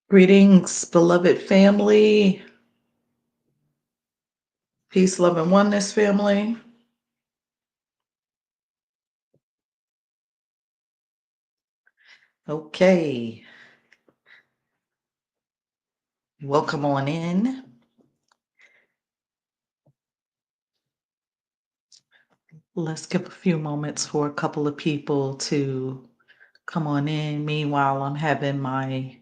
Greetings, beloved family. Peace, love, and oneness, family. Okay, welcome on in. Let's give a few moments for a couple of people to come on in. Meanwhile, I'm having my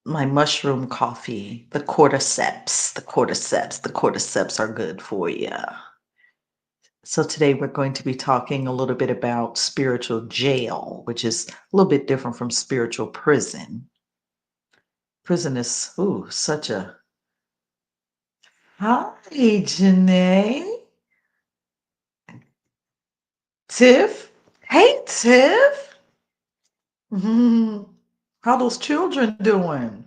mushroom coffee, the cordyceps. The cordyceps are good for you. So today we're going to be talking a little bit about spiritual jail, which is a little bit different from spiritual prison. Prison is such a Hi, Janae. Tiff. Hey, Tiff. Mhm. How those children doing?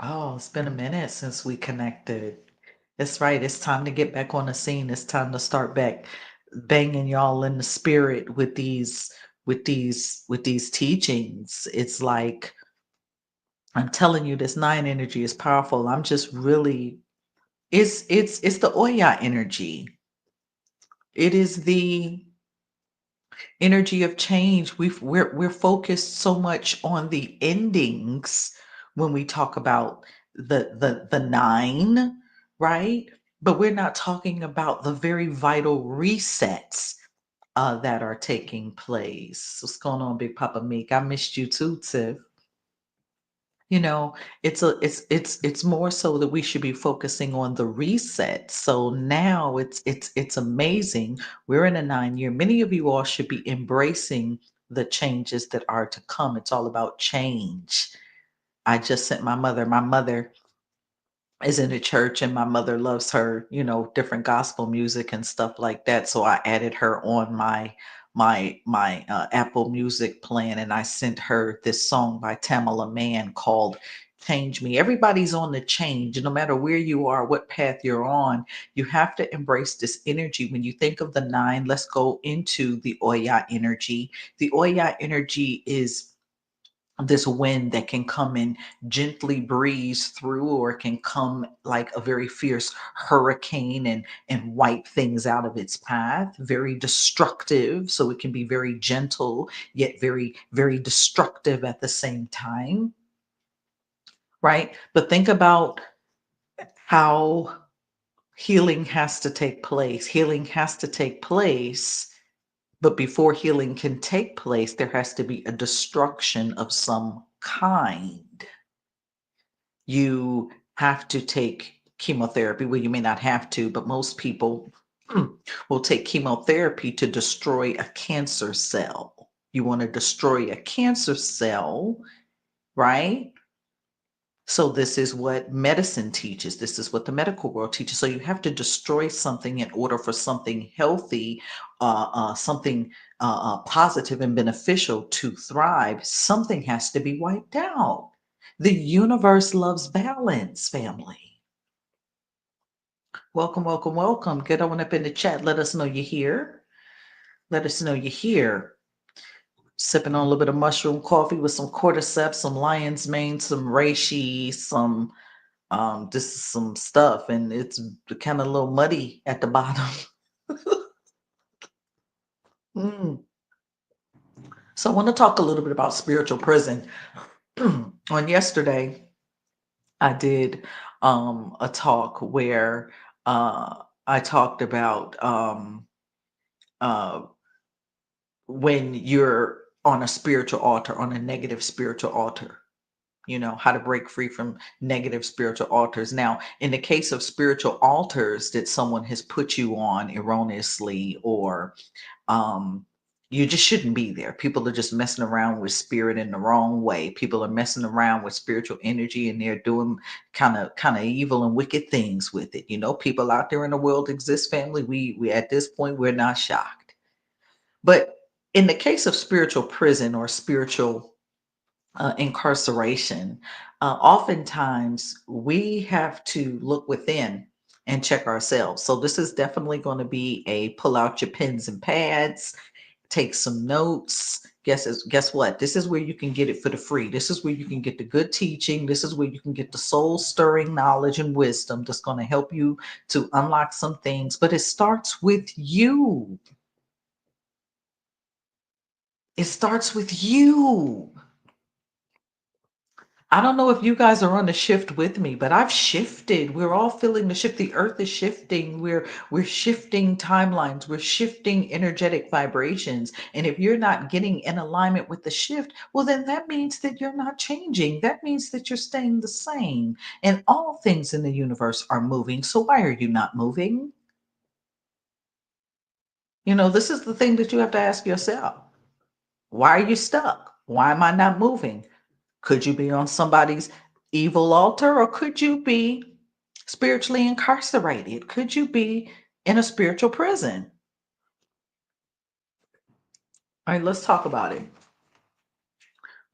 Oh, it's been a minute since we connected. That's right. It's time to get back on the scene. It's time to start back banging y'all in the spirit with these teachings. It's like I'm telling you, this nine energy is powerful. I'm just really it's the Oya energy. It is the energy of change. We're focused so much on the endings when we talk about the nine, right? But we're not talking about the very vital resets that are taking place. What's going on, Big Papa Meek? I missed you too, Tiff. You know, it's more so that we should be focusing on the reset. So now it's amazing. We're in a 9 year. Many of you all should be embracing the changes that are to come. It's all about change. I just sent my mother is in the church, and my mother loves her, different gospel music and stuff like that. So I added her on my Apple Music plan, and I sent her this song by Tamala Mann called Change Me. Everybody's on the change, no matter where you are, what path you're on. You have to embrace this energy. When you think of the nine, let's go into the Oya energy. The Oya energy is this wind that can come and gently breeze through, or it can come like a very fierce hurricane and wipe things out of its path. Very destructive, so it can be very gentle yet very destructive at the same time, right? But think about how healing has to take place. Healing has to take place, but before healing can take place, there has to be a destruction of some kind. You have to take chemotherapy. Well, you may not have to, but most people will take chemotherapy to destroy a cancer cell. You want to destroy a cancer cell, right? So this is what medicine teaches. This is what the medical world teaches. So you have to destroy something in order for something healthy, something positive and beneficial to thrive. Something has to be wiped out. The universe loves balance, family. Welcome, welcome, welcome. Get on up in the chat. Let us know you're here. Let us know you're here. Sipping on a little bit of mushroom coffee with some cordyceps, some lion's mane, some reishi, some this is some stuff, and it's kind of a little muddy at the bottom. Mm. So I want to talk a little bit about spiritual prison. On yesterday, I did a talk where I talked about uh, when you're on a spiritual altar, on a negative spiritual altar. How to break free from negative spiritual altars. Now, in the case of spiritual altars that someone has put you on erroneously, or um, you just shouldn't be there. People are just messing around with spirit in the wrong way. People are messing around with spiritual energy, and they're doing kind of evil and wicked things with it. People out there in the world exist, family. We at this point, we're not shocked. But in the case of spiritual prison or spiritual incarceration, oftentimes we have to look within and check ourselves. So this is definitely going to be a pull out your pens and pads, take some notes. Guess what? This is where you can get it for the free. This is where you can get the good teaching. This is where you can get the soul stirring knowledge and wisdom that's going to help you to unlock some things. But it starts with you. It starts with you. I don't know if you guys are on the shift with me, but I've shifted. We're all feeling the shift. The earth is shifting. We're shifting timelines. We're shifting energetic vibrations. And if you're not getting in alignment with the shift, well, then that means that you're not changing. That means that you're staying the same. And all things in the universe are moving. So why are you not moving? This is the thing that you have to ask yourself. Why are you stuck? Why am I not moving? Could you be on somebody's evil altar, or could you be spiritually incarcerated? Could you be in a spiritual prison? All right, let's talk about it.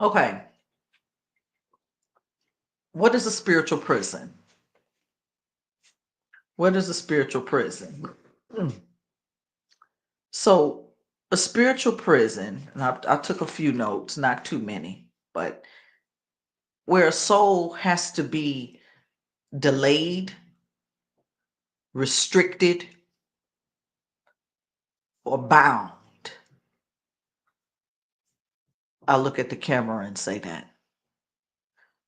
Okay, what is a spiritual prison? What is a spiritual prison? Hmm. So, a spiritual prison, and I took a few notes, not too many, but where a soul has to be delayed, restricted, or bound. I look at the camera and say that.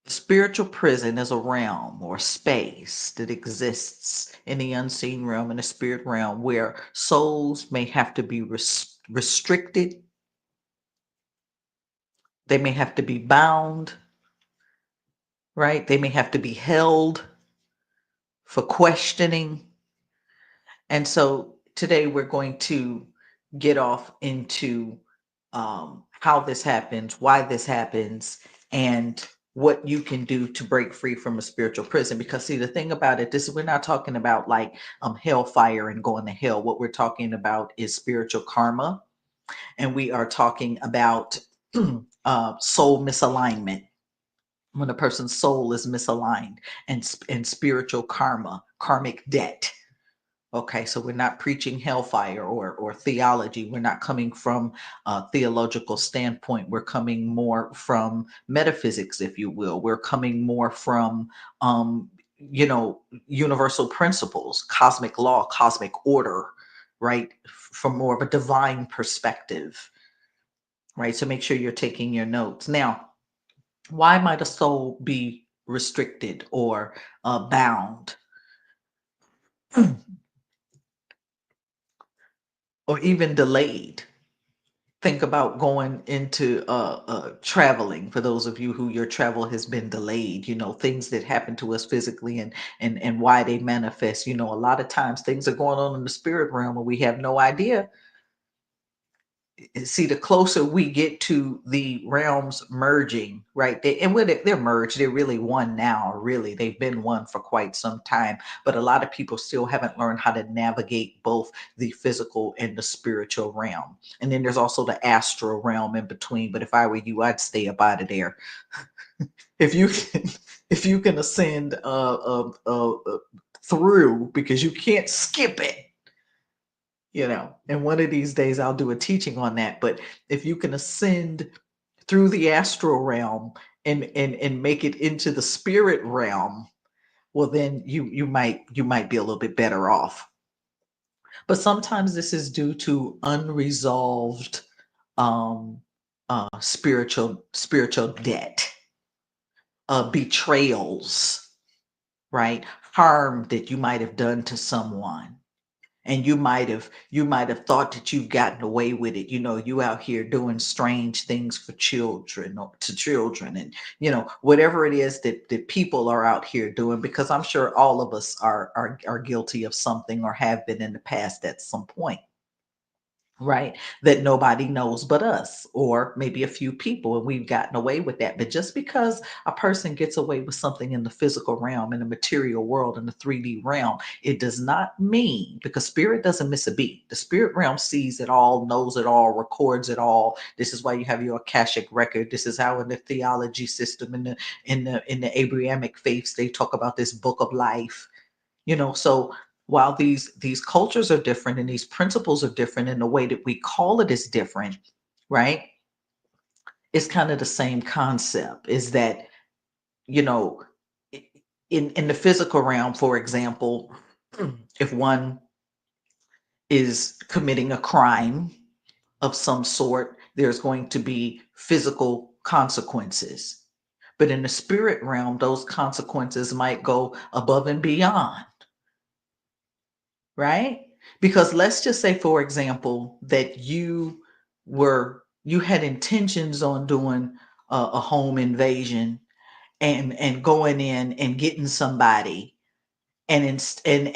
Spiritual prison is a realm or space that exists in the unseen realm, in the spirit realm, where souls may have to be restricted, they may have to be bound, right? They may have to be held for questioning. And so today we're going to get off into how this happens, why this happens, and what you can do to break free from a spiritual prison. Because see, the thing about it, this we're not talking about like hellfire and going to hell. What we're talking about is spiritual karma, and we are talking about soul misalignment. When a person's soul is misaligned, and spiritual karma, karmic debt. Okay, so we're not preaching hellfire or theology. We're not coming from a theological standpoint. We're coming more from metaphysics, if you will. We're coming more from, universal principles, cosmic law, cosmic order, right? From more of a divine perspective, right? So make sure you're taking your notes. Now, why might a soul be restricted or bound? Or even delayed. Think about going into traveling. For those of you who your travel has been delayed, things that happen to us physically, and why they manifest. A lot of times things are going on in the spirit realm and we have no idea. See, the closer we get to the realms merging, right? And when they're merged, they're really one now. Really, they've been one for quite some time. But a lot of people still haven't learned how to navigate both the physical and the spiritual realm. And then there's also the astral realm in between. But if I were you, I'd stay up out of there. If you can, if you can ascend through, because you can't skip it. And one of these days I'll do a teaching on that. But if you can ascend through the astral realm and make it into the spirit realm, well, then you might be a little bit better off. But sometimes this is due to unresolved um spiritual debt, betrayals, right? Harm that you might have done to someone, and you might have thought that you've gotten away with it. You out here doing strange things for children, or to children, and whatever it is that people are out here doing, because I'm sure all of us are guilty of something or have been in the past at some point, right? That nobody knows but us, or maybe a few people, and we've gotten away with that. But just because a person gets away with something in the physical realm, in the material world, in the 3D realm, it does not mean, because spirit doesn't miss a beat. The spirit realm sees it all, knows it all, records it all. This is why you have your Akashic record. This is how in the theology system, in the Abrahamic faiths, they talk about this book of life. So while these cultures are different and these principles are different and the way that we call it is different, right? It's kind of the same concept, is that, you know, in the physical realm, for example, if one is committing a crime of some sort, there's going to be physical consequences. But in the spirit realm, those consequences might go above and beyond, right? Because let's just say, for example, that you had intentions on doing a home invasion and going in and getting somebody, and instead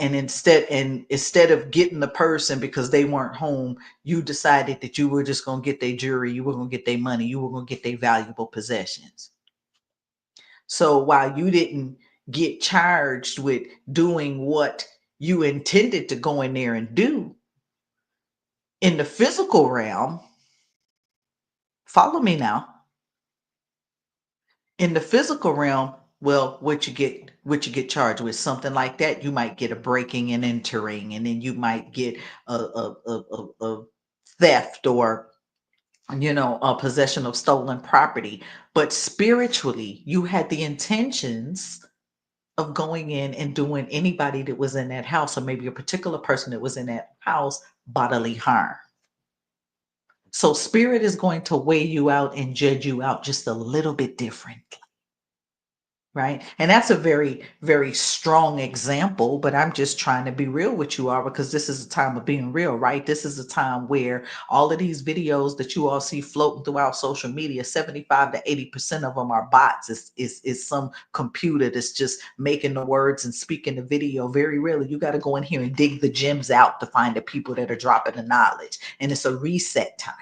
of getting the person because they weren't home, you decided that you were just going to get their jewelry, you were going to get their money, you were going to get their valuable possessions. So while you didn't get charged with doing what you intended to go in there and do, in the physical realm, follow me now, in the physical realm, well, what you get charged with, something like that, you might get a breaking and entering, and then you might get a theft, or a possession of stolen property. But spiritually, you had the intentions of going in and doing anybody that was in that house, or maybe a particular person that was in that house, bodily harm. So spirit is going to weigh you out and judge you out just a little bit different. Right. And that's a very, very strong example, but I'm just trying to be real with you all, because this is a time of being real, right? This is a time where all of these videos that you all see floating throughout social media, 75 to 80% of them are bots. Is some computer that's just making the words and speaking the video. Very rarely. You got to go in here and dig the gems out to find the people that are dropping the knowledge. And it's a reset time.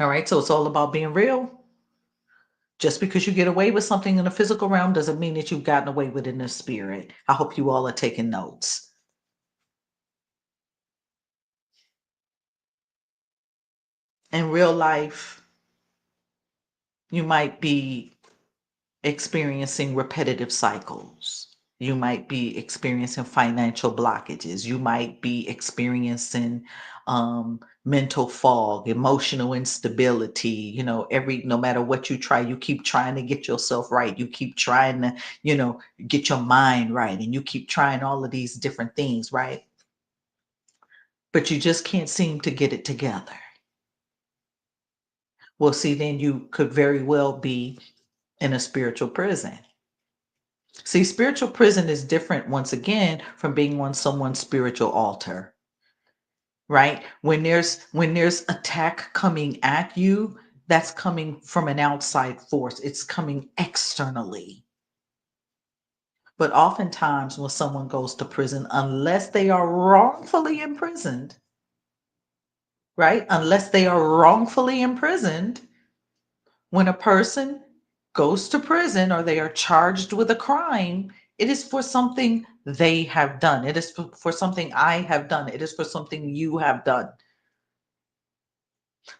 All right. So it's all about being real. Just because you get away with something in the physical realm doesn't mean that you've gotten away with it in the spirit. I hope you all are taking notes. In real life, you might be experiencing repetitive cycles. You might be experiencing financial blockages. You might be experiencing mental fog, emotional instability. No matter what you try, you keep trying to get yourself right. You keep trying to, get your mind right. And you keep trying all of these different things, right? But you just can't seem to get it together. Well, see, then you could very well be in a spiritual prison. See, spiritual prison is different, once again, from being on someone's spiritual altar, right? When there's attack coming at you, that's coming from an outside force. It's coming externally. But oftentimes when someone goes to prison, unless they are wrongfully imprisoned, right? Unless they are wrongfully imprisoned, when a person goes to prison or they are charged with a crime, it is for something they have done. It is for something I have done. It is for something you have done.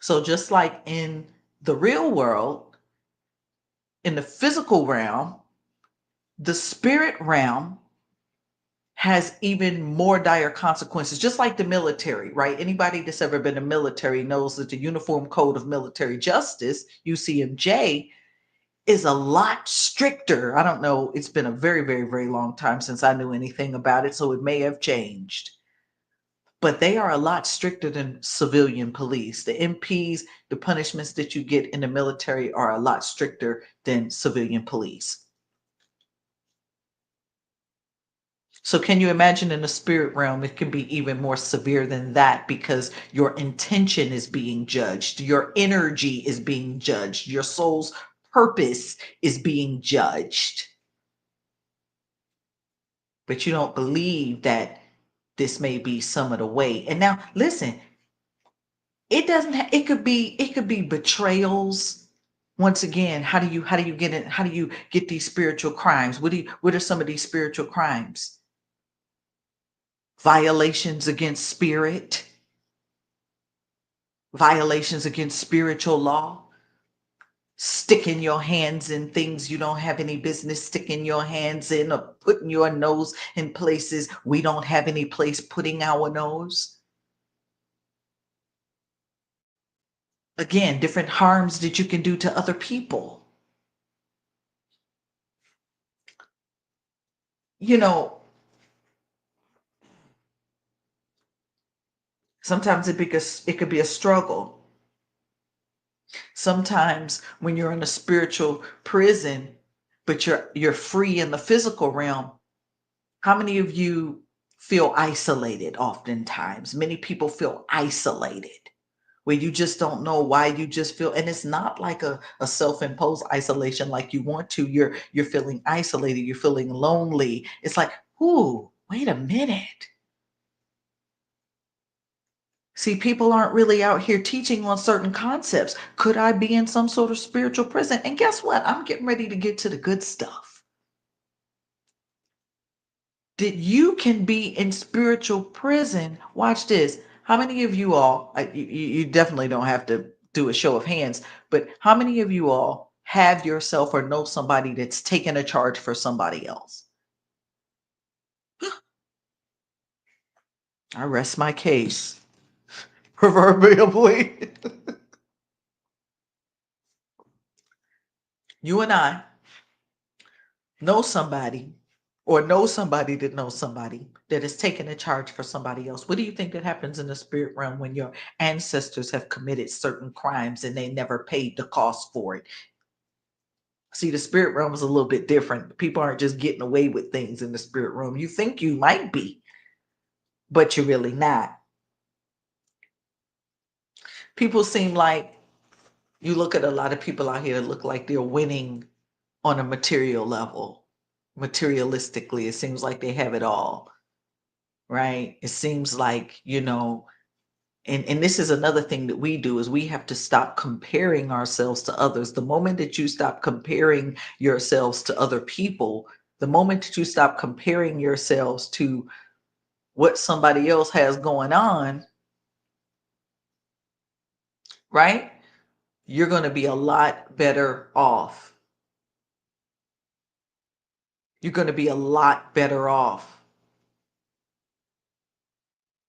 So, just like in the real world, in the physical realm, the spirit realm has even more dire consequences, just like the military, right? Anybody that's ever been in the military knows that the Uniform Code of Military Justice, UCMJ, is a lot stricter. I don't know. It's been a very, very, very long time since I knew anything about it, so it may have changed. But they are a lot stricter than civilian police. The MPs, the punishments that you get in the military are a lot stricter than civilian police. So, can you imagine in the spirit realm, it can be even more severe than that, because your intention is being judged, your energy is being judged, your soul's purpose is being judged. But you don't believe that this may be some of the way. And now listen, it doesn't it could be betrayals. Once again, how do you get it? How do you get these spiritual crimes? What are some of these spiritual crimes? Violations against spirit, violations against spiritual law, sticking your hands in things you don't have any business sticking your hands in, or putting your nose in places we don't have any place putting our nose. Again, different harms that you can do to other people. You know, sometimes it could be a struggle. Sometimes when you're in a spiritual prison, but you're free in the physical realm, how many of you feel isolated oftentimes? Many people feel isolated where you just don't know why you just feel, and it's not like a self-imposed isolation like you want to. You're feeling isolated, you're feeling lonely. It's like, ooh, wait a minute. See, people aren't really out here teaching on certain concepts. Could I be in some sort of spiritual prison? And guess what? I'm getting ready to get to the good stuff. That you can be in spiritual prison. Watch this. How many of you all, you definitely don't have to do a show of hands, but how many of you all have yourself or know somebody that's taken a charge for somebody else? I rest my case proverbially. You and I know somebody that knows somebody that has taken a charge for somebody else. What do you think that happens in the spirit realm when your ancestors have committed certain crimes and they never paid the cost for it? See, the spirit realm is a little bit different. People aren't just getting away with things in the spirit realm. You think you might be, but you're really not. People seem like, you look at a lot of people out here that look like they're winning on a material level. Materialistically, it seems like they have it all, right? It seems like, and this is another thing that we do, is we have to stop comparing ourselves to others. The moment that you stop comparing yourselves to other people, the moment that you stop comparing yourselves to what somebody else has going on, right? You're going to be a lot better off. You're going to be a lot better off.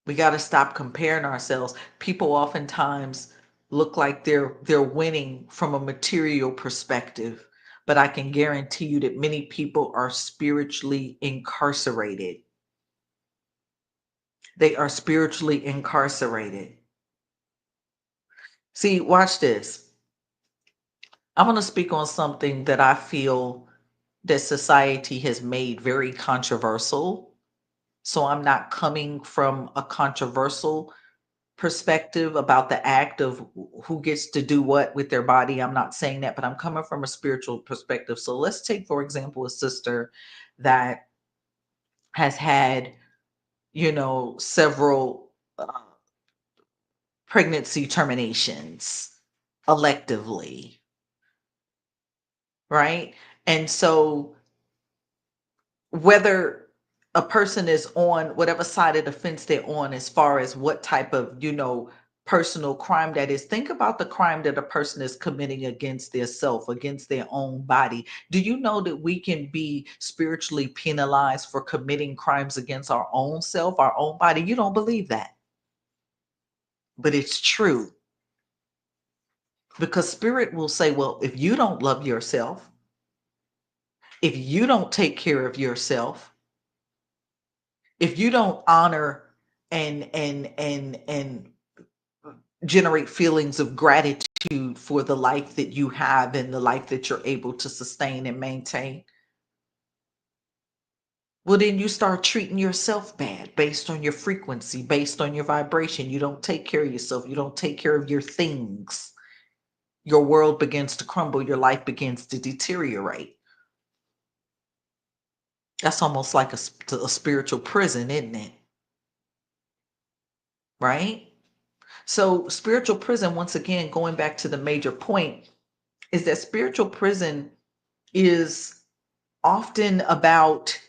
We got to stop comparing ourselves. People oftentimes look like they're winning from a material perspective, but I can guarantee you that many people are spiritually incarcerated. They are spiritually incarcerated. See, watch this. I'm going to speak on something that I feel that society has made very controversial. So I'm not coming from a controversial perspective about the act of who gets to do what with their body. I'm not saying that, but I'm coming from a spiritual perspective. So let's take, for example, a sister that has had, several pregnancy terminations electively, right? And so whether a person is on whatever side of the fence they're on, as far as what type of, personal crime that is, think about the crime that a person is committing against their self, against their own body. Do you know that we can be spiritually penalized for committing crimes against our own self, our own body? You don't believe that, but it's true, because spirit will say, well, if you don't love yourself, if you don't take care of yourself, if you don't honor and generate feelings of gratitude for the life that you have and the life that you're able to sustain and maintain, well, then you start treating yourself bad based on your frequency, based on your vibration. You don't take care of yourself, you don't take care of your things. Your world begins to crumble, your life begins to deteriorate. That's almost like a spiritual prison, isn't it? Right? So, spiritual prison, once again, going back to the major point, is that spiritual prison is often about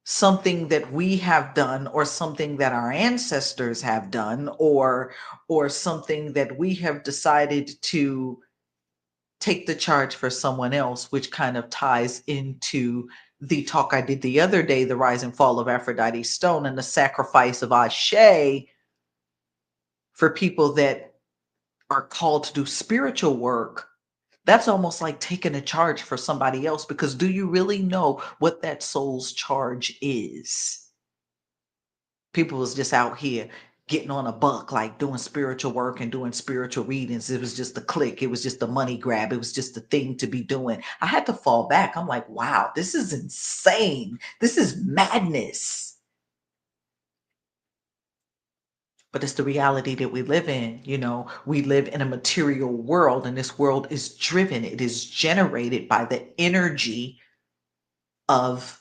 something that we have done, or something that our ancestors have done, or something that we have decided to take the charge for someone else, which kind of ties into the talk I did the other day, the rise and fall of Aphrodite Stone and the sacrifice of Ashe for people that are called to do spiritual work. That's almost like taking a charge for somebody else, because do you really know what that soul's charge is? People was just out here getting on a buck, like doing spiritual work and doing spiritual readings. It was just a click. It was just a money grab. It was just a thing to be doing. I had to fall back. I'm like, wow, this is insane. This is madness. But it's the reality that we live in. We live in a material world, and this world is driven, it is generated by the energy of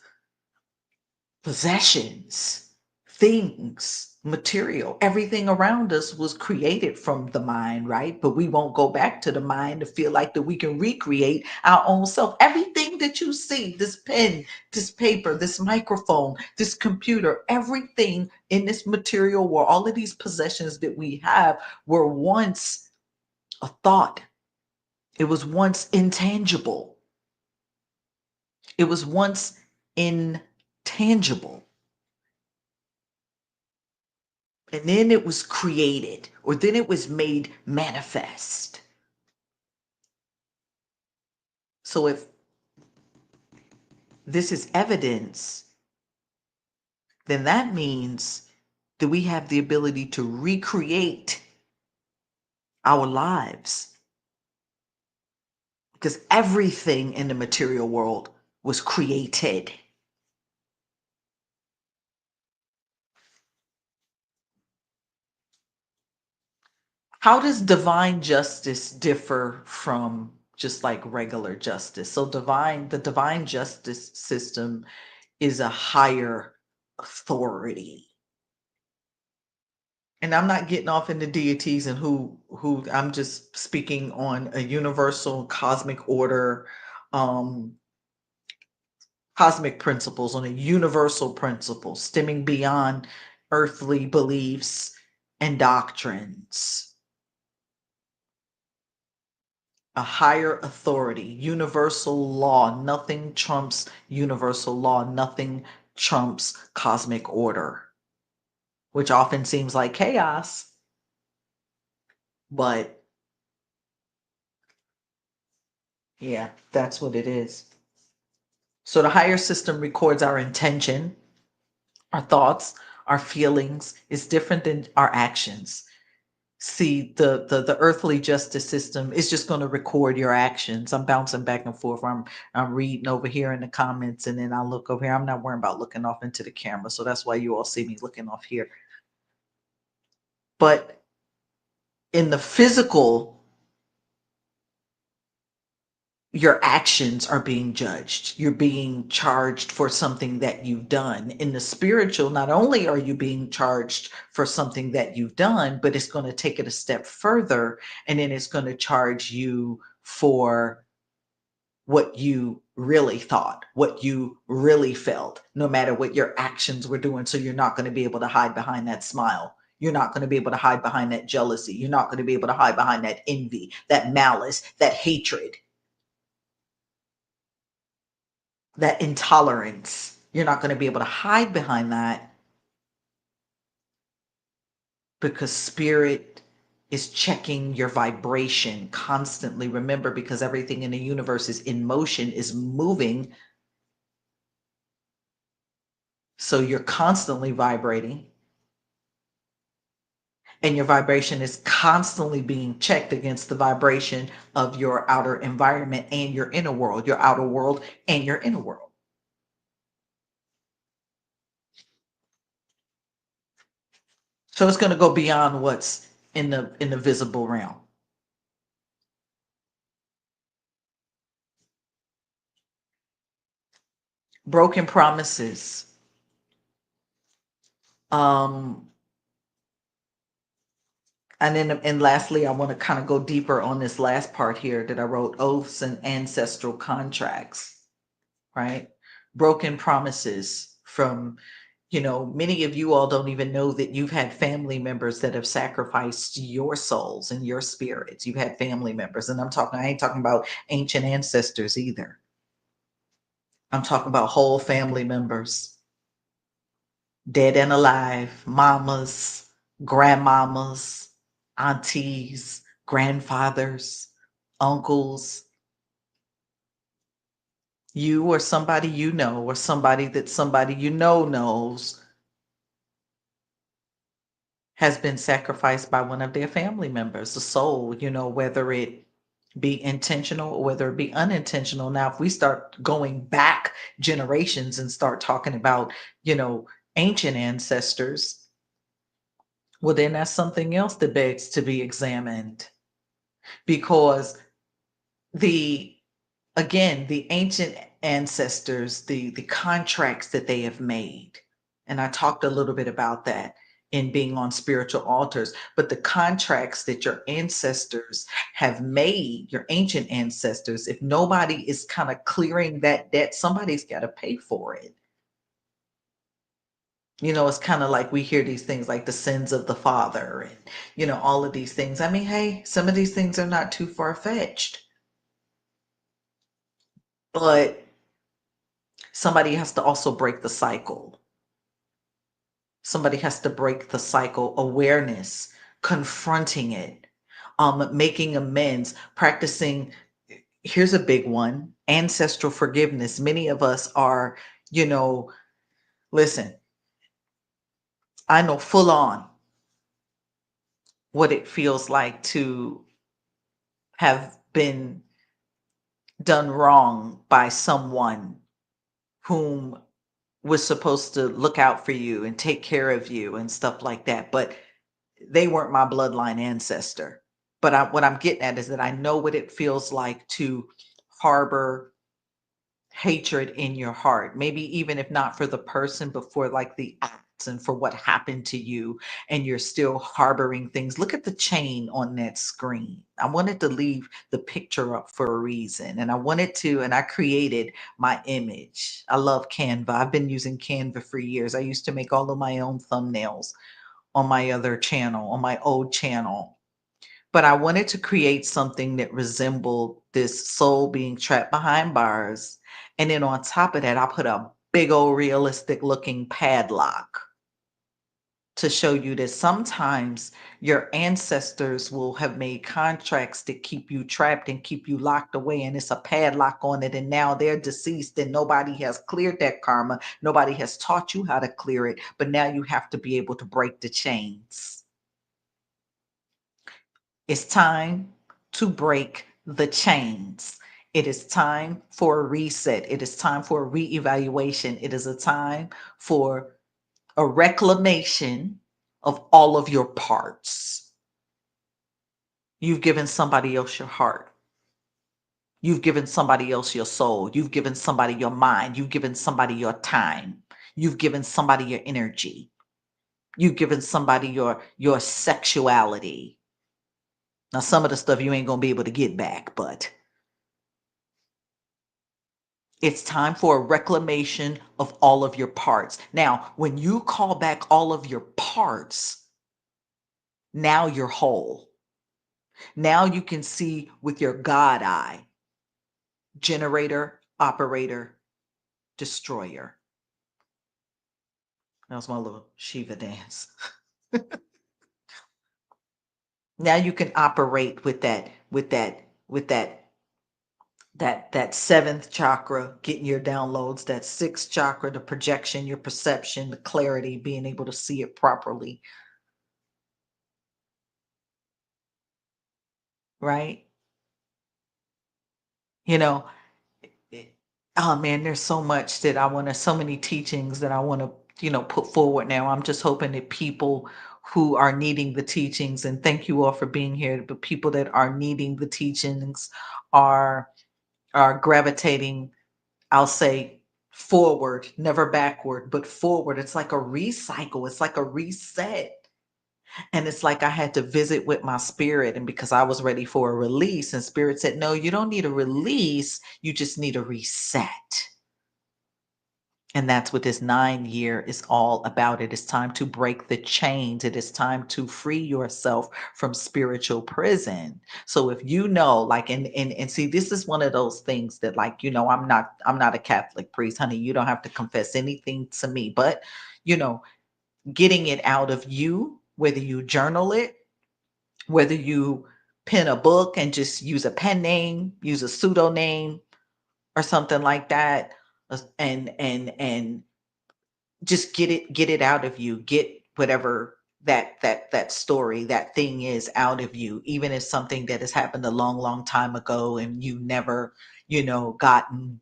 possessions, things, material. Everything around us was created from the mind, right? But we won't go back to the mind to feel like that we can recreate our own self. Everything that you see, this pen, this paper, this microphone, this computer, everything in this material world, all of these possessions that we have were once a thought. It was once intangible. It was once intangible. And then it was created, or then it was made manifest. So if this is evidence, then that means that we have the ability to recreate our lives, because everything in the material world was created. How does divine justice differ from just like regular justice? So the divine justice system is a higher authority. And I'm not getting off into deities and who I'm just speaking on a universal cosmic order, um cosmic principles, on a universal principle stemming beyond earthly beliefs and doctrines. A higher authority, universal law. Nothing trumps universal law. Nothing trumps cosmic order, which often seems like chaos, but yeah, that's what it is. So the higher system records our intention, our thoughts, our feelings. Is different than our actions. See, the earthly justice system is just going to record your actions. I'm bouncing back and forth. I'm reading over here in the comments, and then I look over here. I'm not worrying about looking off into the camera, so that's why you all see me looking off here. But in the physical, your actions are being judged. You're being charged for something that you've done. In the spiritual, not only are you being charged for something that you've done, but it's going to take it a step further, and then it's going to charge you for what you really thought, what you really felt, no matter what your actions were doing. So you're not going to be able to hide behind that smile. You're not going to be able to hide behind that jealousy. You're not going to be able to hide behind that envy, that malice, that hatred, that intolerance. You're not going to be able to hide behind that, because spirit is checking your vibration constantly. Remember, because everything in the universe is in motion, is moving. So you're constantly vibrating, and your vibration is constantly being checked against the vibration of your outer environment and your inner world, your outer world and your inner world. So it's going to go beyond what's in the visible realm. Broken promises. Um, and lastly, I want to kind of go deeper on this last part here that I wrote: oaths and ancestral contracts, right? Broken promises from Many of you all don't even know that you've had family members that have sacrificed your souls and your spirits. You've had family members, and I ain't talking about ancient ancestors either. I'm talking about whole family members, dead and alive, mamas, grandmamas, aunties, grandfathers, uncles, you or somebody you know, or somebody that somebody you know knows has been sacrificed by one of their family members, the soul, whether it be intentional or whether it be unintentional. Now, if we start going back generations and start talking about, you know, ancient ancestors, well, then that's something else that begs to be examined because the again, the ancient ancestors, the contracts that they have made, and I talked a little bit about that in being on spiritual altars, but the contracts that your ancestors have made, your ancient ancestors, if nobody is kind of clearing that debt, somebody's got to pay for it. It's kind of like we hear these things like the sins of the father and, all of these things. I mean, hey, some of these things are not too far fetched, but somebody has to also break the cycle. Somebody has to break the cycle. Awareness, confronting it, making amends, practicing. Here's a big one: ancestral forgiveness. Many of us are, you know, listen, I know full on what it feels like to have been done wrong by someone whom was supposed to look out for you and take care of you and stuff like that. But they weren't my bloodline ancestor. But what I'm getting at is that I know what it feels like to harbor hatred in your heart. Maybe even if not for the person, but for like the acts and for what happened to you, and you're still harboring things. Look at the chain on that screen. I wanted to leave the picture up for a reason. And I created my image. I love Canva. I've been using Canva for years. I used to make all of my own thumbnails on my other channel, on my old channel. But I wanted to create something that resembled this soul being trapped behind bars. And then on top of that, I put a big old realistic looking padlock to show you that sometimes your ancestors will have made contracts that keep you trapped and keep you locked away, and it's a padlock on it, and now they're deceased and nobody has cleared that karma. Nobody has taught you how to clear it, but now you have to be able to break the chains. It's time to break the chains. It is time for a reset. It is time for a reevaluation. It is a time for a reclamation of all of your parts. You've given somebody else your heart. You've given somebody else your soul. You've given somebody your mind. You've given somebody your time. You've given somebody your energy. You've given somebody your sexuality. Now, some of the stuff you ain't gonna be able to get back, but it's time for a reclamation of all of your parts. Now, when you call back all of your parts, now you're whole. Now you can see with your God eye: generator, operator, destroyer. That was my little Shiva dance. Now you can operate with that seventh chakra, getting your downloads, that sixth chakra, the projection, your perception, the clarity, being able to see it properly, right? You know, oh man, there's so much that so many teachings that I want to, put forward now. I'm just hoping that people who are needing the teachings, and thank you all for being here, but people that are needing the teachings are gravitating, I'll say, forward, never backward, but forward. It's like a recycle, it's like a reset. And it's like I had to visit with my spirit, and because I was ready for a release, and spirit said, no, you don't need a release, you just need a reset. And that's what this 9 year is all about. It is time to break the chains. It is time to free yourself from spiritual prison. So if you know, like, and see, this is one of those things that, like, I'm not a Catholic priest, honey. You don't have to confess anything to me. But, you know, getting it out of you, whether you journal it, whether you pen a book and just use a pen name, use a pseudonym or something like that, and just get it out of you. Get whatever that story, that thing is out of you, even if something that has happened a long, long time ago and you never, gotten,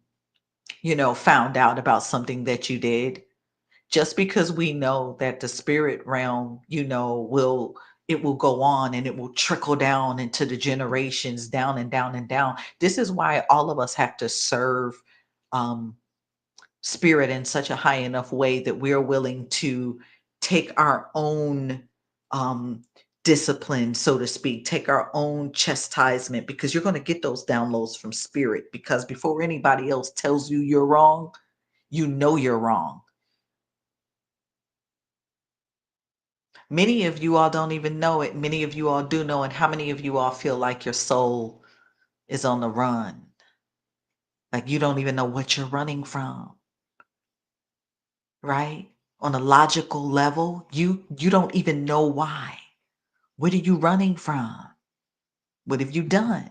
found out about something that you did. Just because we know that the spirit realm, it will go on and it will trickle down into the generations, down and down and down. This is why all of us have to serve um spirit in such a high enough way that we're willing to take our own um discipline, so to speak, take our own chastisement, because you're going to get those downloads from spirit, because before anybody else tells you you're wrong, you're wrong. Many of you all don't even know it. Many of you all do know it. How many of you all feel like your soul is on the run? Like you don't even know what you're running from, right? On a logical level, you don't even know why. What are you running from? What have you done?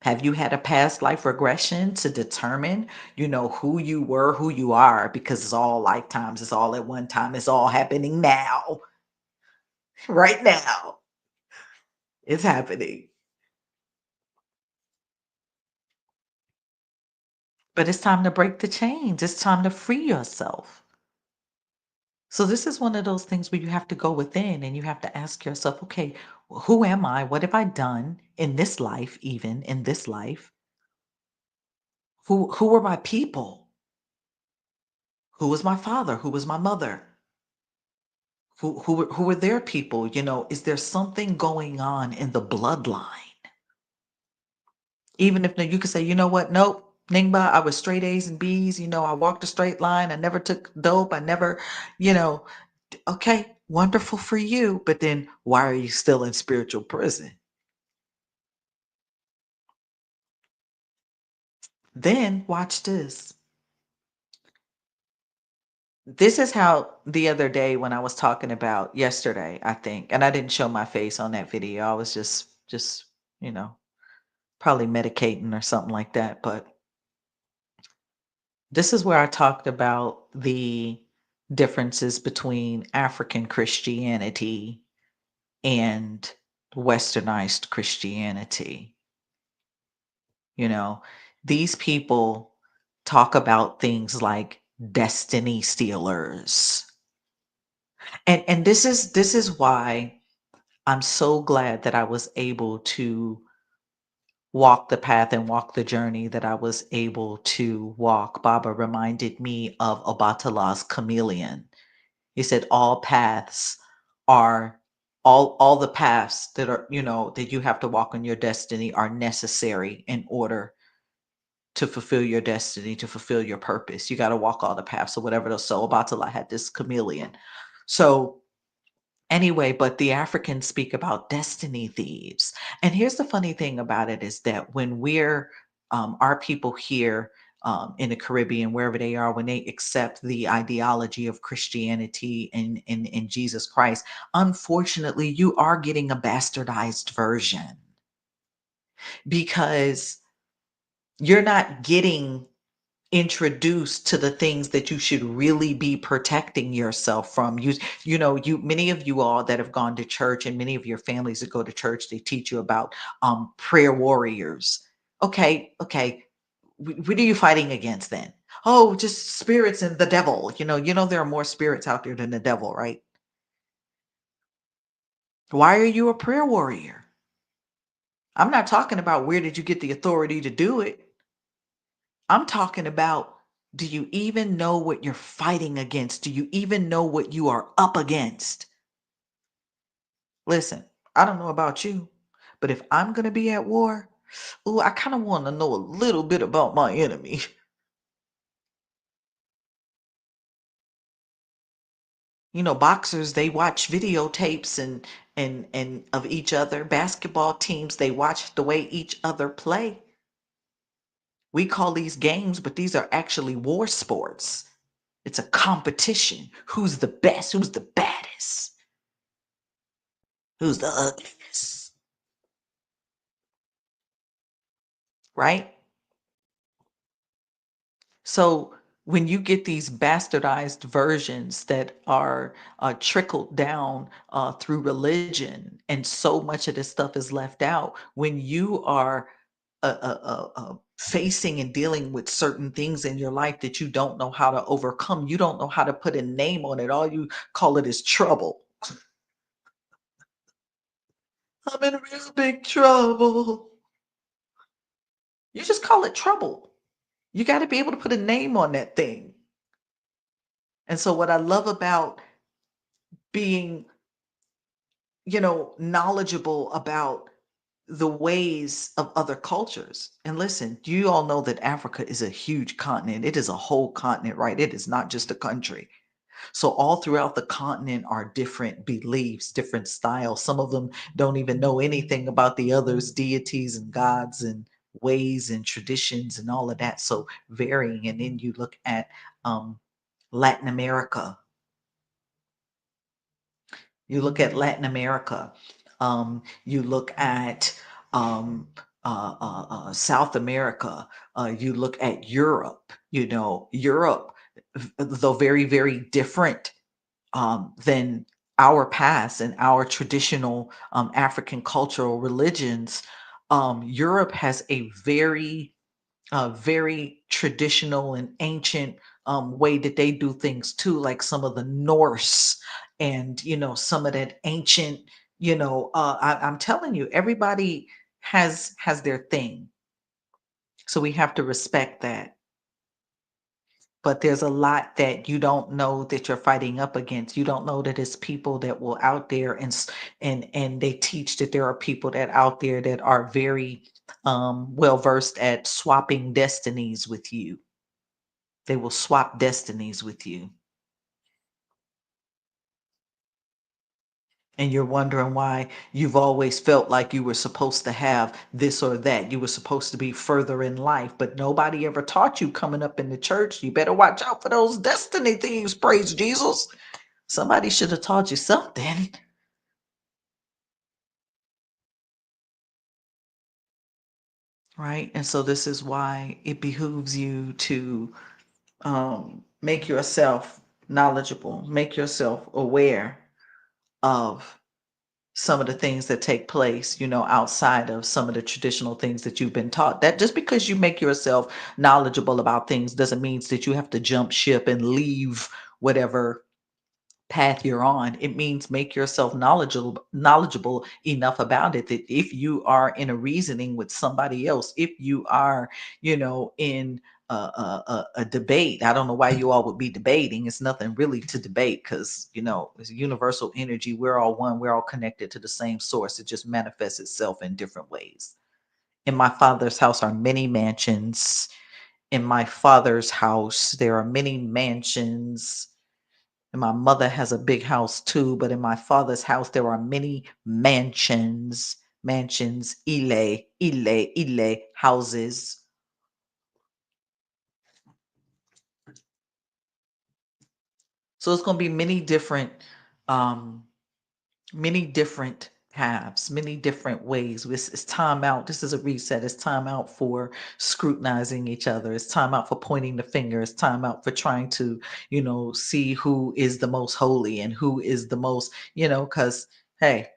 Have you had a past life regression to determine, who you were, who you are? Because it's all lifetimes, it's all at one time, it's all happening now, right now. It's happening. But it's time to break the chains. It's time to free yourself. So this is one of those things where you have to go within and you have to ask yourself, okay, who am I? What have I done in this life, even in this life? Who were my people? Who was my father? Who was my mother? Who were their people? Is there something going on in the bloodline? Even if you could say, you know what, nope, Ningba, I was straight A's and B's, I walked a straight line, I never took dope, I never, you know, okay, wonderful for you. But then why are you still in spiritual prison? Then watch this. This is how the other day when I was talking about yesterday, I think, and I didn't show my face on that video. I was just, you know, probably medicating or something like that. But this is where I talked about the differences between African Christianity and westernized Christianity. You know, these people talk about things like destiny stealers. And this is why I'm so glad that I was able to walk the path and walk the journey that I was able to walk. Baba reminded me of Obatala's chameleon. He said all paths are all the paths that are, that you have to walk on your destiny are necessary in order to fulfill your destiny, to fulfill your purpose. You got to walk all the paths or whatever those. So Obatala had this chameleon. So anyway, but the Africans speak about destiny thieves. And here's the funny thing about it is that when our people here in the Caribbean, wherever they are, when they accept the ideology of Christianity and Jesus Christ, unfortunately, you are getting a bastardized version because you're not getting introduced to the things that you should really be protecting yourself from. You many of you all that have gone to church and many of your families that go to church, they teach you about prayer warriors. Okay, what are you fighting against then? Oh, just spirits and the devil. There are more spirits out there than the devil, right? Why are you a prayer warrior? I'm not talking about where did you get the authority to do it. I'm talking about, do you even know what you're fighting against? Do you even know what you are up against? Listen, I don't know about you, but if I'm going to be at war, ooh, I kind of want to know a little bit about my enemy. Boxers, they watch videotapes and of each other. Basketball teams, they watch the way each other play. We call these games, but these are actually war sports. It's a competition. Who's the best? Who's the baddest? Who's the ugliest? Right? So when you get these bastardized versions that are trickled down through religion, and so much of this stuff is left out, when you are facing and dealing with certain things in your life that you don't know how to overcome, you don't know how to put a name on it. All you call it is trouble. I'm in real big trouble. You just call it trouble. You got to be able to put a name on that thing. And so, what I love about being, knowledgeable about the ways of other cultures. And listen, you all know that Africa is a huge continent. It is a whole continent, right? It is not just a country. So all throughout the continent are different beliefs, different styles. Some of them don't even know anything about the others, deities and gods and ways and traditions and all of that. So varying. And then you look at Latin America. You look at Latin America. You look at um, South America. You look at Europe. Europe, though very, very different than our past and our traditional African cultural religions. Europe has a very traditional and ancient way that they do things too, like some of the Norse and some of that ancient. I'm telling you, everybody has their thing, so we have to respect that. But there's a lot that you don't know that you're fighting up against. You don't know that it's people that will out there and they teach that there are people that out there that are very well versed at swapping destinies with you. They will swap destinies with you. And you're wondering why you've always felt like you were supposed to have this or that. You were supposed to be further in life, but nobody ever taught you coming up in the church. You better watch out for those destiny thieves, praise Jesus. Somebody should have taught you something, right? And so this is why it behooves you to make yourself knowledgeable, make yourself aware of some of the things that take place, outside of some of the traditional things that you've been taught. That just because you make yourself knowledgeable about things doesn't mean that you have to jump ship and leave whatever path you're on. It means make yourself knowledgeable enough about it that if you are in a reasoning with somebody else, if you are, in a debate. I don't know why you all would be debating. It's nothing really to debate because it's universal energy. We're all one. We're all connected to the same source. It just manifests itself in different ways. In my father's house are many mansions. In my father's house, there are many mansions. And my mother has a big house too, but in my father's house, there are many mansions, ile houses. So it's going to be um, many different paths, many different ways. It's time out. This is a reset. It's time out for scrutinizing each other. It's time out for pointing the finger. It's time out for trying to, see who is the most holy and who is the most, because hey,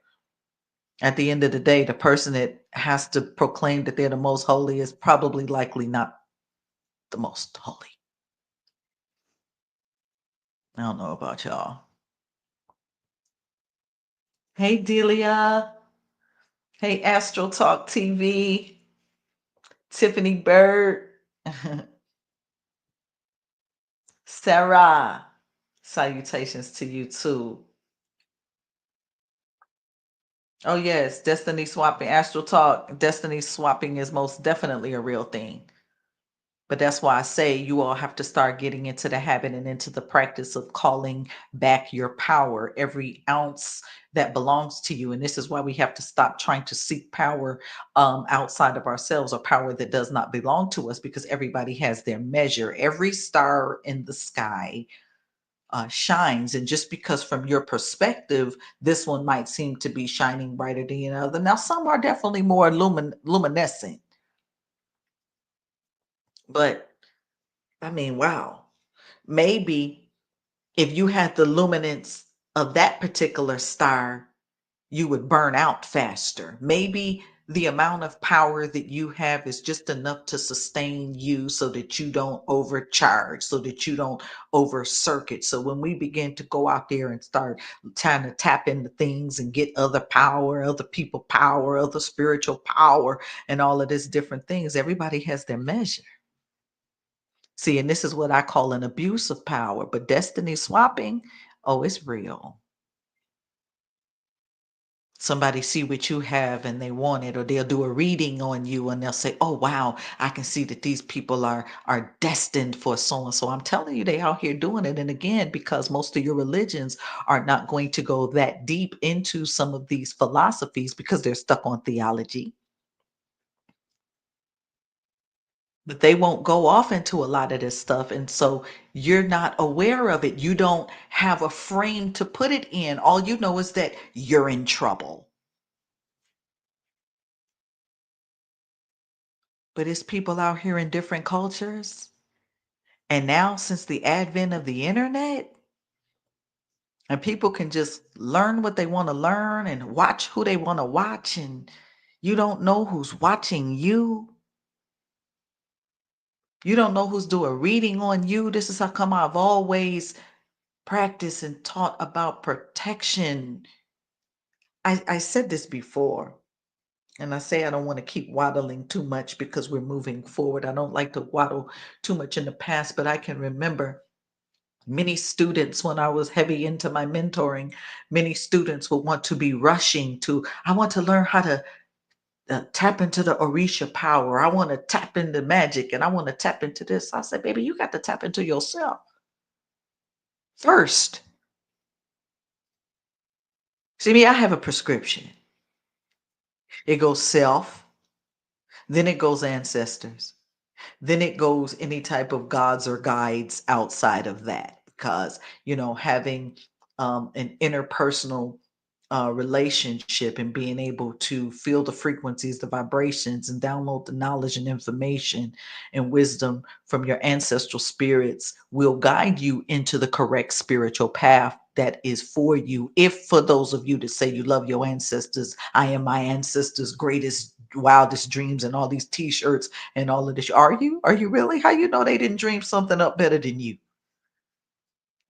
at the end of the day, the person that has to proclaim that they're the most holy is probably likely not the most holy. I don't know about y'all. Hey, Delia. Hey, Astral Talk TV. Tiffany Bird. Sarah. Salutations to you too. Oh, yes. Destiny swapping. Astral Talk. Destiny swapping is most definitely a real thing. But that's why I say you all have to start getting into the habit and into the practice of calling back your power, every ounce that belongs to you. And this is why we have to stop trying to seek power outside of ourselves, or power that does not belong to us, because everybody has their measure. Every star in the sky shines. And just because from your perspective, this one might seem to be shining brighter than the other. Now, some are definitely more luminescent, but I mean, wow. Maybe if you had the luminance of that particular star, you would burn out faster. Maybe the amount of power that you have is just enough to sustain you so that you don't overcharge, so that you don't over circuit. So when we begin to go out there and start trying to tap into things and get other power, other people power, other spiritual power, and all of this different things, everybody has their measure. See, and this is what I call an abuse of power, but destiny swapping, oh, it's real. Somebody see what you have and they want it, or they'll do a reading on you and they'll say, "Oh wow, I can see that these people are destined for so and so." I'm telling you, they out here doing it. And again, because most of your religions are not going to go that deep into some of these philosophies because they're stuck on theology. But they won't go off into a lot of this stuff. And so you're not aware of it. You don't have a frame to put it in. All you know is that you're in trouble. But it's people out here in different cultures. And now, since the advent of the internet, and people can just learn what they want to learn and watch who they want to watch, and you don't know who's watching you. You don't know who's doing reading on you. This is how come I've always practiced and taught about protection. I said this before, and I say I don't want to keep waddling too much because we're moving forward. I don't like to waddle too much in the past, but I can remember many students when I was heavy into my mentoring. Many students would want to be rushing to, I want to learn how to tap into the Orisha power. I want to tap into magic and I want to tap into this. I said, baby, you got to tap into yourself first. See me, I have a prescription. It goes self, then it goes ancestors, then it goes any type of gods or guides outside of that, because having an interpersonal relationship and being able to feel the frequencies, the vibrations, and download the knowledge and information and wisdom from your ancestral spirits will guide you into the correct spiritual path that is for you. If for those of you that say you love your ancestors, I am my ancestors' greatest wildest dreams and all these t-shirts and all of this. Are you really? How you know they didn't dream something up better than you?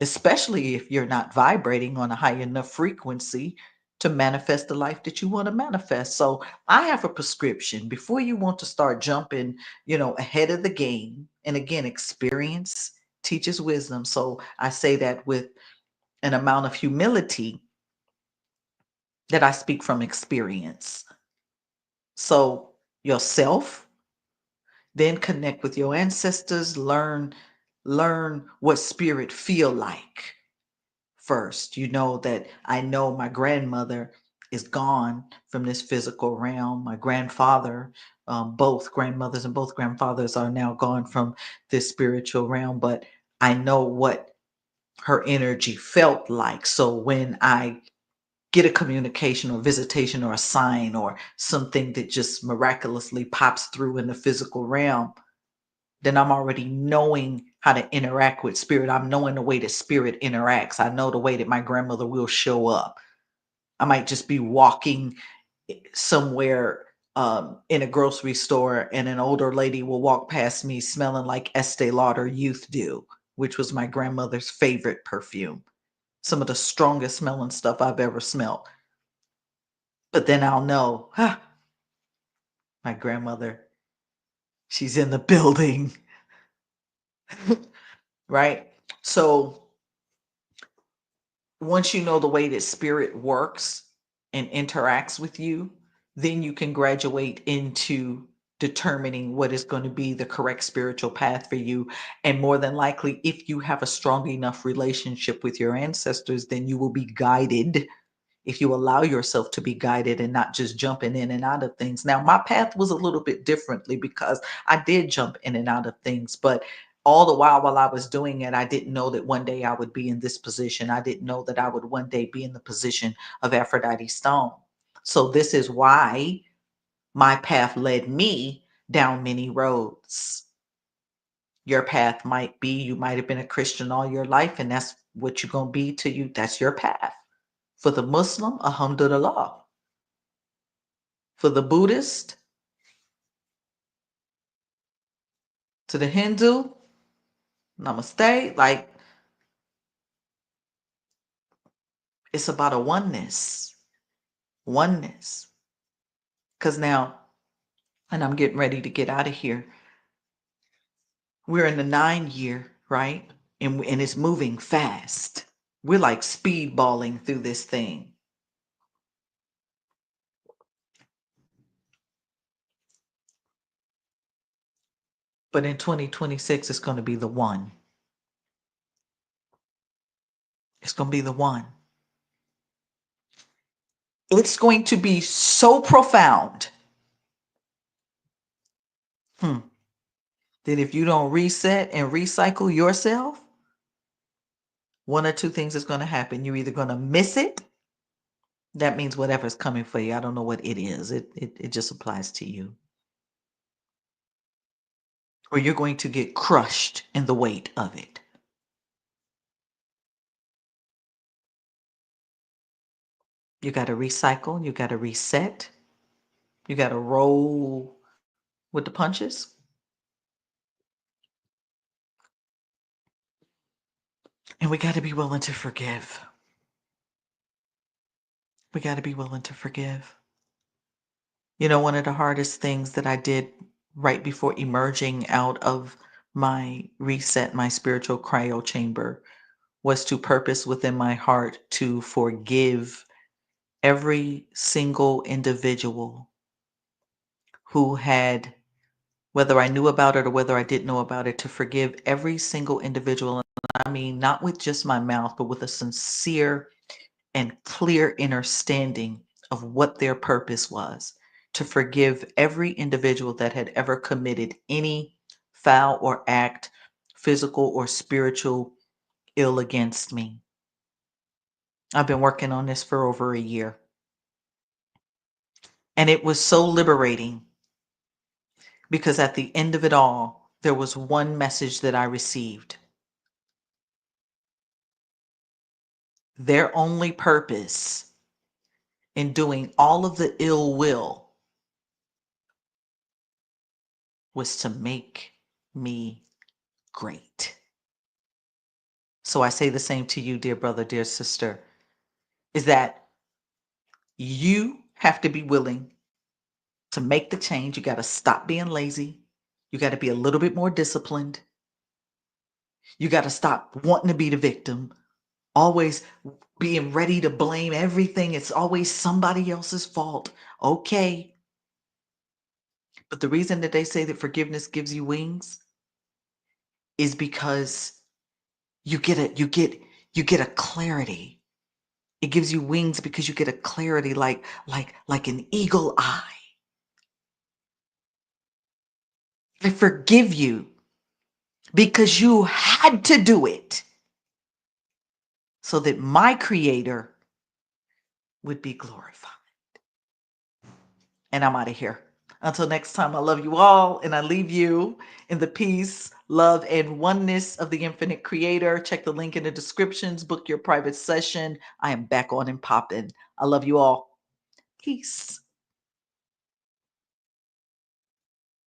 Especially if you're not vibrating on a high enough frequency to manifest the life that you want to manifest. So I have a prescription before you want to start jumping, ahead of the game. And again, experience teaches wisdom. So I say that with an amount of humility that I speak from experience. So yourself, then connect with your ancestors, learn what spirit feel like first. You know that I know my grandmother is gone from this physical realm. My grandfather, both grandmothers and both grandfathers are now gone from this spiritual realm, but I know what her energy felt like. So when I get a communication or visitation or a sign or something that just miraculously pops through in the physical realm, then I'm already knowing how to interact with spirit. I'm knowing the way that spirit interacts. I know the way that my grandmother will show up. I might just be walking somewhere in a grocery store, and an older lady will walk past me smelling like Estee Lauder Youth Dew, which was my grandmother's favorite perfume. Some of the strongest smelling stuff I've ever smelled. But then I'll know, my grandmother, she's in the building, right? So once you know the way that spirit works and interacts with you, then you can graduate into determining what is going to be the correct spiritual path for you. And more than likely, if you have a strong enough relationship with your ancestors, then you will be guided if you allow yourself to be guided and not just jumping in and out of things. Now, my path was a little bit differently because I did jump in and out of things, but all the while I was doing it, I didn't know that one day I would be in this position. I didn't know that I would one day be in the position of Aphrodite Stone. So this is why my path led me down many roads. Your path might be, you might have been a Christian all your life, and that's what you're going to be to you. That's your path. For the Muslim, alhamdulillah. For the Buddhist, to the Hindu, namaste. Like, it's about a oneness. Oneness. Because now, and I'm getting ready to get out of here, we're in the 9 year, right? And it's moving fast. We're like speedballing through this thing. But in 2026, it's going to be the one. It's going to be the one. It's going to be so profound that if you don't reset and recycle yourself, one or two things is going to happen. You're either going to miss it. That means whatever's coming for you. I don't know what it is. It just applies to you. Or you're going to get crushed in the weight of it. You got to recycle. You got to reset. You got to roll with the punches. And we got to be willing to forgive. We got to be willing to forgive. You know, one of the hardest things that I did right before emerging out of my reset, my spiritual cryo chamber, was to purpose within my heart to forgive every single individual who had, whether I knew about it or whether I didn't know about it, to forgive every single individual. And I mean, not with just my mouth, but with a sincere and clear understanding of what their purpose was, to forgive every individual that had ever committed any foul or act, physical or spiritual, ill against me. I've been working on this for over a year. And it was so liberating because at the end of it all, there was one message that I received. Their only purpose in doing all of the ill will was to make me great. So I say the same to you, dear brother, dear sister, is that you have to be willing to make the change. You got to stop being lazy. You got to be a little bit more disciplined. You got to stop wanting to be the victim, always being ready to blame everything. It's always somebody else's fault. Okay. But the reason that they say that forgiveness gives you wings is because you get a clarity. It gives you wings because you get a clarity like an eagle eye. I forgive you because you had to do it so that my creator would be glorified. And I'm out of here. Until next time, I love you all, and I leave you in the peace, love, and oneness of the infinite creator. Check the link in the descriptions, book your private session. I am back on and popping. I love you all. Peace.